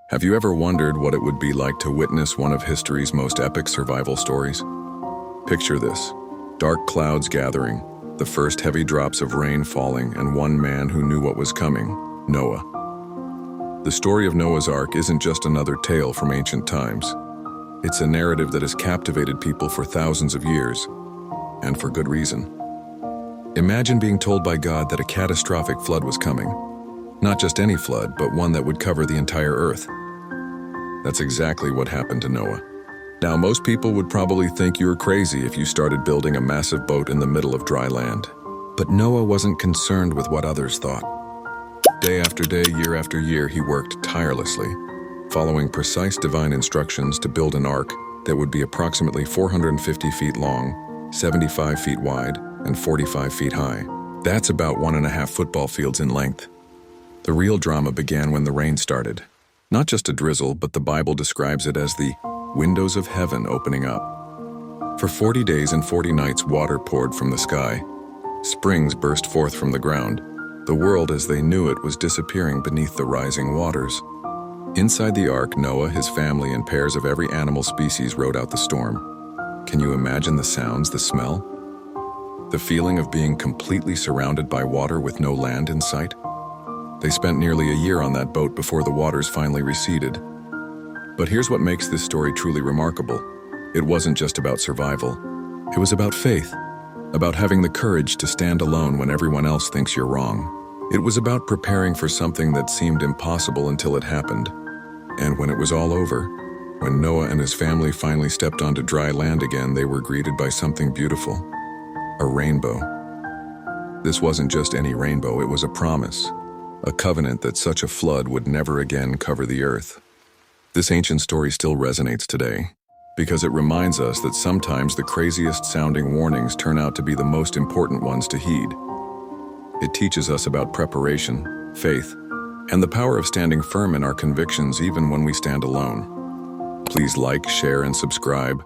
Have you ever wondered what it would be like to witness one of history's most epic survival stories? Picture this: dark clouds gathering, the first heavy drops of rain falling, and one man who knew what was coming, Noah. The story of Noah's Ark isn't just another tale from ancient times. It's a narrative that has captivated people for thousands of years, and for good reason. Imagine being told by God that a catastrophic flood was coming. Not just any flood, but one that would cover the entire earth. That's exactly what happened to Noah. Now, most people would probably think you were crazy if you started building a massive boat in the middle of dry land. But Noah wasn't concerned with what others thought. Day after day, year after year, he worked tirelessly, following precise divine instructions to build an ark that would be approximately 450 feet long, 75 feet wide, and 45 feet high. That's about 1.5 football fields in length. The real drama began when the rain started. Not just a drizzle, but the Bible describes it as the windows of heaven opening up. For 40 days and 40 nights, water poured from the sky. Springs burst forth from the ground. The world as they knew it was disappearing beneath the rising waters. Inside the ark, Noah, his family, and pairs of every animal species rode out the storm. Can you imagine the sounds, the smell? The feeling of being completely surrounded by water with no land in sight? They spent nearly a year on that boat before the waters finally receded. But here's what makes this story truly remarkable. It wasn't just about survival. It was about faith, about having the courage to stand alone when everyone else thinks you're wrong. It was about preparing for something that seemed impossible until it happened. And when it was all over, when Noah and his family finally stepped onto dry land again, they were greeted by something beautiful: a rainbow. This wasn't just any rainbow, it was a promise, a covenant that such a flood would never again cover the earth. This ancient story still resonates today, because it reminds us that sometimes the craziest sounding warnings turn out to be the most important ones to heed. It teaches us about preparation, faith, and the power of standing firm in our convictions even when we stand alone. Please like, share, and subscribe